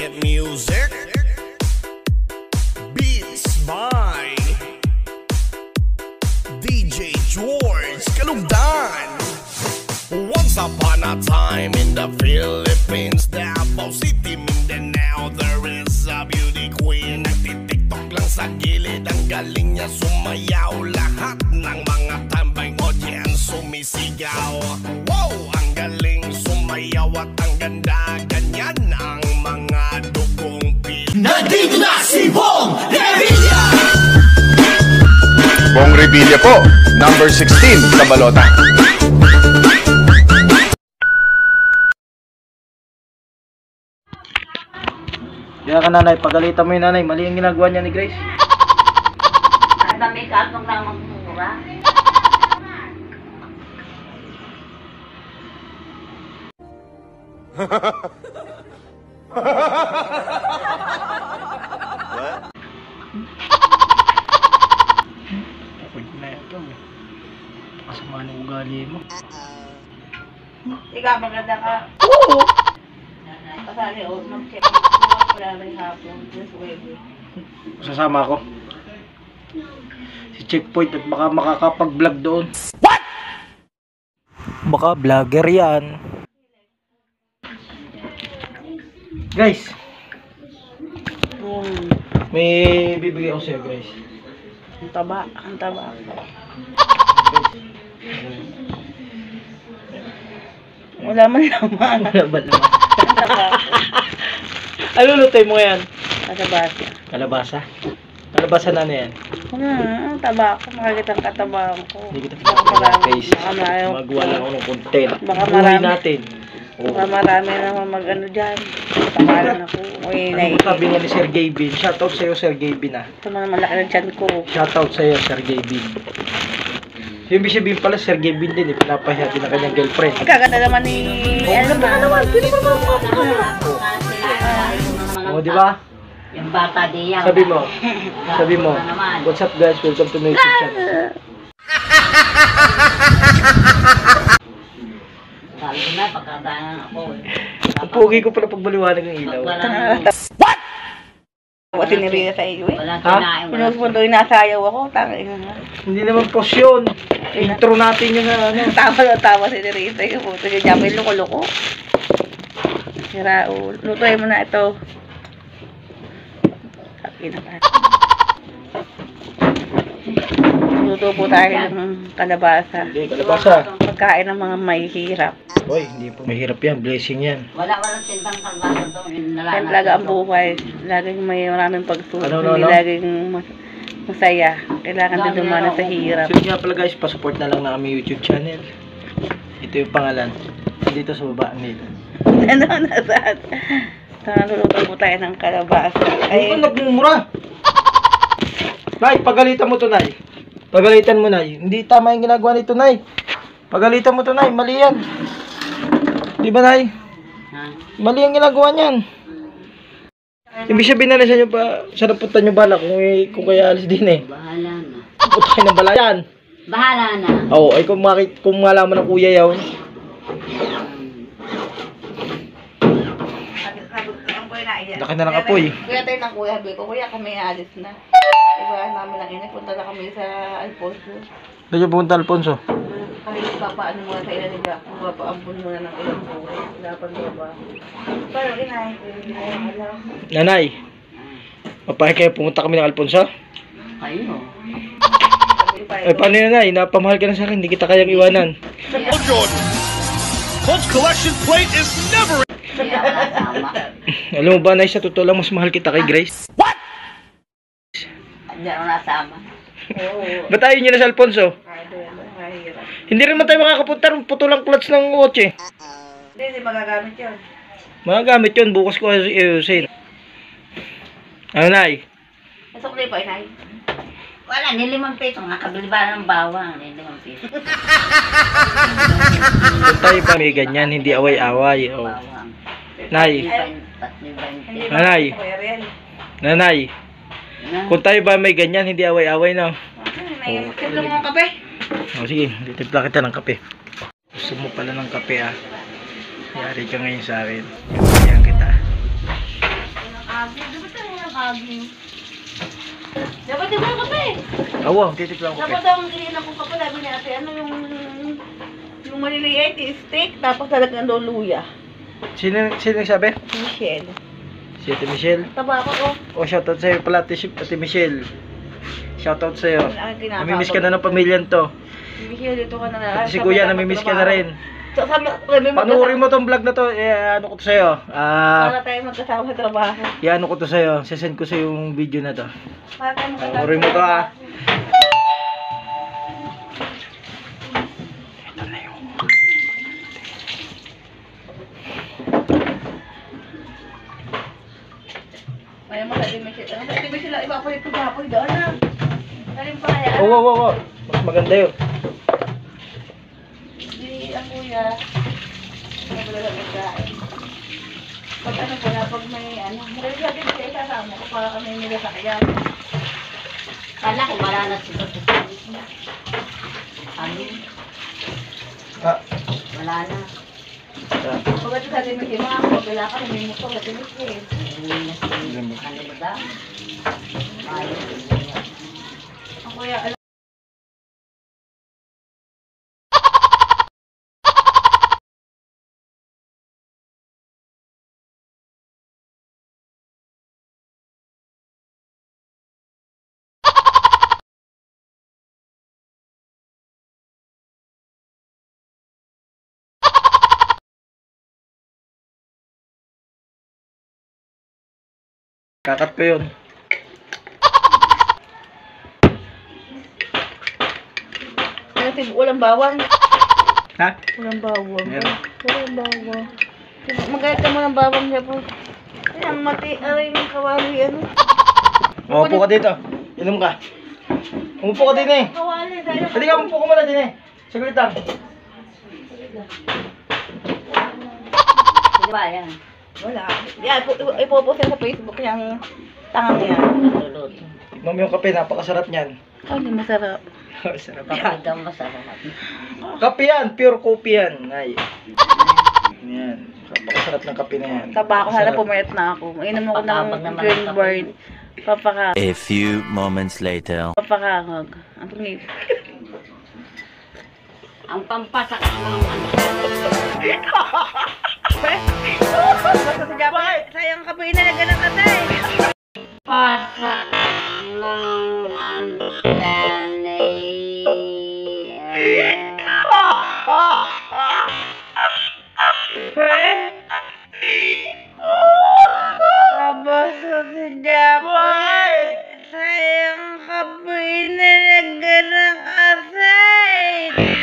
Infinite Music. Beats by DJ George Kalugdan. Once upon a time in the Philippines, Davao City, Mindanao, there is a beauty queen. Nagtitiktok lang sa gilid, ang galing niya sumayaw. Lahat ng mga tambay audience sumisigaw. Wow, ang galing sumayaw at ang ganda. Ganyan ang mga dugong pil. Nandito na si Bong Revilla! Bong Revilla po, number 16 sa balota. Kaya ka nanay, pagalitan mo yung nanay, mali ang ginagawa niya ni Grace. Ang dami kasong lang magmura. Pwede na ito. Kasama ng ugali mo. Ikaw maganda ka. Oo! Kasali o mag-check. Wala rin hapon. Just wait. Sasama ako. Si Checkpoint at baka makakapag-vlog doon. What? Baka vlogger yan. Guys, may bibigay ako sa'yo guys. Ang taba. Ang taba. Wala man naman. Wala ba naman? Ang taba. Ano lutoy mo yan? Kalabasa. Kalabasa? Kalabasa na yan? Ang taba ko. Makakita ang katabang ko. Hindi kita Baka pinapagay marami. guys. Baka marami. Magawa lang ako ng content. Baka Buhay marami. natin. Baka marami naman mag-ano dyan. Pangalan ako. Uy, Ano sabi nga ni Sir Gavin? Shoutout sa'yo Sir Gavin ah. ito naman malaki ng tiyan ko. Shoutout sa'yo Sir Gavin. Yung ibig sabihin pala Sir Gavin din eh. Pinapahiya din ang kanyang girlfriend. Kaganda naman ni... Ano naman? Pwede mo O diba? Yung bata diyan. Sabi mo. Sabi mo. What's up guys? Welcome to my YouTube channel. Sabi ko na, pagkatayan ako eh. Ang pogi ko pala pagbaliwanag ng ilaw. What? Kasi nirina sa iyo eh. Ha? Pinuspunto yung nasayaw ako. Tangin na. Hindi naman post yun. Intro natin yung ano. Tawa si Nirita yung puto niya. Diyan may loko-loko. Sirao. Lutoy mo na ito. Sabi na ka. Luto po tayo ng kalabasa. Hindi, kalabasa. Pagkain ng mga may hirap. Hoy, hindi po. Mahirap yan. Blessing yan. Walang tintang kalabasa doon. Yan talaga ang buhay. Laging may maraming pagsusunod. Ano? Hindi laging masaya. Kailangan din dumana sa hirap. So nga pala guys, pasupport na lang na aming YouTube channel. Ito yung pangalan. Dito sa baba nila. Ano na saan? Luluto po tayo ng kalabasa. Ay, ano nagmumura? Nay, pagalitan mo to, Nay. Pagalitan mo, Nay. Hindi tama yung ginagawa nito, Nay. Pagalitan mo to, Nay. Mali yan. Di ba, Nay? Mali ang ginagawa niyan. Ibig sabihin na siya nyo pa, sa napunta nyo bala kung kaya alis din eh. Bahala na. Puta kayo ng bala yan. Bahala na. Oo, ay kung malaman ng kuya yaw. Laki na ng apoy. Kuya tayo ng kuya, sabi ko, kuya kami alis na. Iba namin lang inay, punta na kami sa Alfonso. Saan yung pumunta, Alfonso? Kami papaano muna sa ilan nila, papaampun muna ng ilang buhay. Dapat ba? Pero inay, hindi na alam. Nanay, papahay kayo pumunta kami ng Alfonso? Kayo. Ay, paano yun, Nay? Napamahal ka na sa akin, hindi kita kayang iwanan. Jordan. Colts collection plate is never. Alam mo ba, Nay, sa totoo lang, mas mahal kita kay Grace? What? Hindi ako nasama. Ba't ayaw niyo na sa Alfonso? Hindi rin man tayo makakapunta ng putulang clutch ng kotse. Hindi magagamit yun. Magagamit yun, bukas ko ayusin. Ano, Nay? Masok na pa, inay. Wala, ni 5 peso. Nakabili ba ng bawang? Ni 5 peso. Kung tayo ba may ganyan, hindi away-away. Oh. Bawang. Nay, Nanay, Nanay, kung tayo ba may ganyan, hindi away-away na. Timpla mo ang kape. O sige, titimpla kita ng kape. Gusto mo pala ng kape ah. Yari ka ngayon sa akin. Yan kita. Agi, dapat tayo ng agi. Dapat di ba kape? Oo, titik lang ko. Dapat daw ang kinilang kong kape, sabi ni ate, ano yung maliliit, steak, tapos talagang daw luya. Sino nagsabi? Si Michelle. Si Ate Michelle. Taba ko. Oh, shoutout sa'yo pala, Ate Michelle. Shoutout sa'yo. Kinakabag. Namimiss ka na ng pamilyan to. Si Michelle, dito ka na. Pati si Kuya, namimiss ka na rin. Panurin Panuorin mo tong vlog na to, ano ko to sa'yo. Para tayo magkasama sa trabaho. Ano ko to sa'yo. Sesend ko sa'yo yung video na to. Para tayo magkasama. Panuorin mo to ha. Ayaw mo sa Michelle. Ano sa Michelle, ipapalit ko sa apoy doon na. Galing pa kaya. Oo. Mas maganda yun. Hindi, ang kuya. Wala lang magkain. Pag ano po na, pag may ano, magaling sa akin siya isasama ko para kami nila sa kaya. Kala ko wala na sila. Ano? Ah. Wala na. Pag ito sa atin may mga ako, wala ka na may motor sa tinis eh. Ano ba daw? Ayaw. Ang kuya, alam. Kakat ko yun. Walang bawang. Ha? Walang bawang. Meron. Walang bawang. Magayat ka mo ng bawang niya po. Ay, ang mati, aray ng kawali, ano. Umupo ka dito. Inom ka. Umupo ka din eh. Kawali, dahil Pwede ka umupo ka muna din eh. Saglit lang. Di ba yan? wala. Yan, ipopost yan sa Facebook yung tangang yan. Luluto. Tignan mo yung kape, napakasarap niyan. Ay, hindi masarap. Sarap. Bakit daw masarap? Kape yan, pure coffee yan. Ay. Yan. Napakasarap ng kape na yan. Taba ako, sana Sarap. pumayat na ako. Inom ako Patabag ng naman green ang kape. bird. Papakahag. A few moments later. Papakahag. Ang pangit. Ang pampasak ng Basta sa Japan, sayang ka pa inalaga ng katay. pasak ng Kabasa sa Japan, sayang ka pa inalaga ng katay.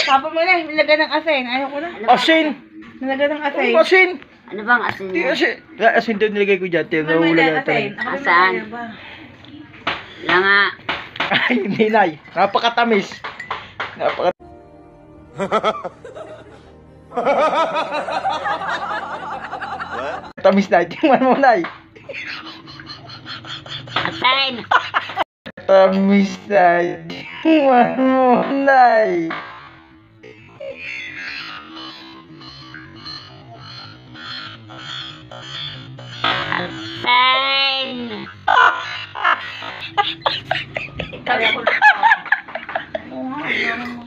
Papa mo na, nilagay ng asin. Ayaw ko na. Asin! Nilagay ng asin. Ang asin! Ano bang asin Di niya? asin. Asin doon nilagay ko dyan. Ano mo Nahula nilagay na asin? talaga. Asan? Langa. Ay, hindi nay. Napakatamis. Tamis na. Tingnan mo nay. Asin. Tamis na. Tingnan mo nay. Asin.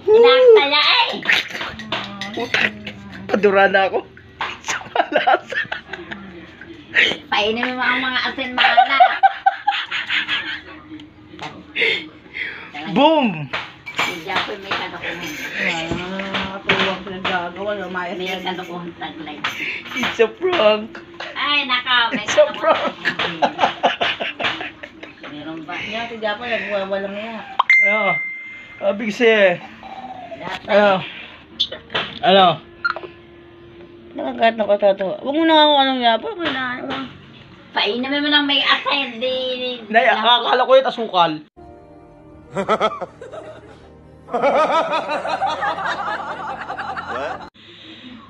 Inaktaya eh. Padura na ako. Sa malasa. Painin mo ang mga asin maala. Boom! Hindi ako may kadukuhan. Nakatuwang pinagagawa. Lumayas May yan. kadukuhan taglay. It's a prank. Ay, naka. May It's a kadukuhan. prank. Meron ba? Yan, si Japan, nagwawalang niya. Ano? Abig kasi. Lahat na. Ano? Ano? Nakagat na ko ito. Huwag mo na ako anong yapa. Kailangan mo. Painin mo lang may asin. Nay, akala ko yung asukal.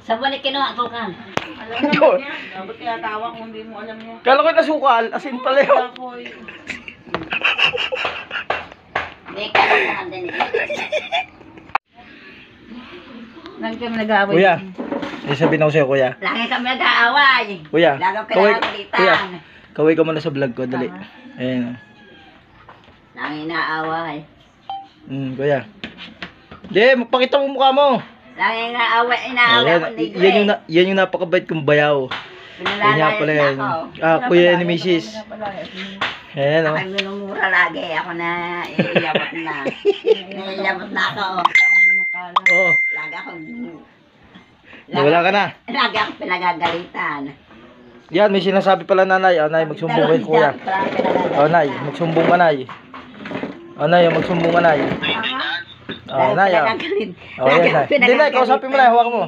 Sa balik kinuha ko kan. Alam naman niya. Dapat kaya tawa kung hindi mo alam niya. Akala ko yung asukal. Asin pala yun. Apoy. May kadukuhan din ito. Lagi kami nag-aaway. Kuya, sabihin ako sa'yo, kuya. Lagi kami nag-aaway. Kuya, Lagi kami kuya, pinagalitan. kaway ka muna sa vlog ko, dali. Ayan. Lagi naaaway. Kuya. Hindi, magpakita mo mukha mo. Lagi naaaway, inaaway ako ni Gray. Yan yung napakabait kong bayaw. Kanya pala yan. Kuya ni Mrs. Ayan, o. Ako'y minumura lagi. Ako na iiyabot na. Iiyabot na ako. Oo. Lagi ako. Wala ka na. Lagi ako pinagagalitan. Yan, may sinasabi pala nanay. Nay, magsumbong kayo, kuya. Nay, magsumbong ka, nay. Nay, magsumbong ka, nay. Nay, yan, nay. Hindi, nay, kausapin mo na, hawakan mo.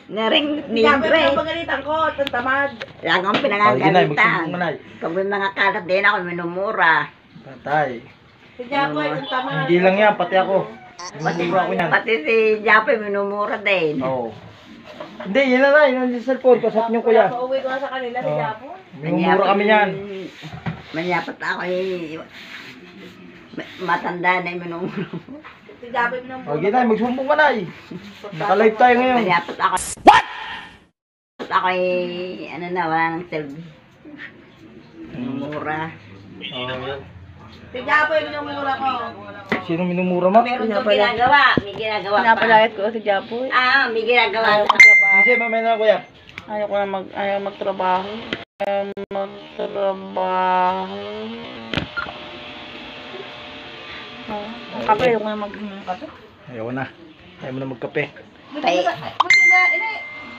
Naring ni Gray. Pagalitan ko, itong tamad. Lagi akong Nay, pinagagalitan. magsumbong ka, nay. Pag may mga kalat din ako, minumura. Patay. Si Japo, itong tamad. Hindi lang yan, pati ako. Minumura ko yan. Pati si Japo, minumura din. Oo. Hindi, yan na, nay. Yan yung cellphone, kausapin yung kuya. Pauwi ko na sa kanila, si Japo. Minumura kami yan. Manyapat ako matanda na yung minumura. Si Japo, minumura. Okay, nay, magsumbong ka, nay. Naka-live tayo ngayon. Manyapat ako. What? Ako ano na, wala nang selfie. Minumura. Si Japo, minumura ko. Sino minumura mo? Meron kong ginagawa. May ginagawa pa. Pinapalayat ko si Japo. May ginagawa pa. Kasi, mamaya na, kuya. Ayaw magtrabaho. Ang kape, ayaw ko na magkape. Ayaw na. Ayaw mo na magkape. Buti na,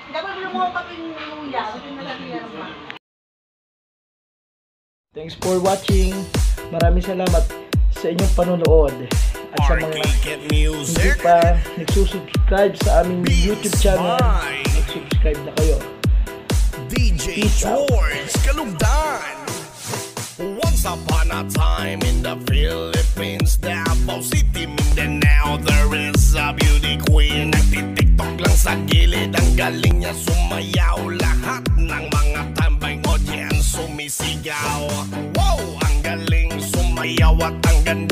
dapat mo mo kape yung luya. Buti na lang yan. Thanks for watching. Maraming salamat sa inyong panonood. At sa mga Arcade hindi music. pa nagsusubscribe sa aming YouTube channel, mag-subscribe na kayo. DJ Peace out. George Kalugdan. Once upon a time in the Philippines, Davao City, Mindanao, there is a beauty queen. Nagtitiktok lang sa gilid, ang galing niya sumayaw. Lahat ng mga tambay audience sumisigaw. Wow, ang galing sumayaw at ang ganda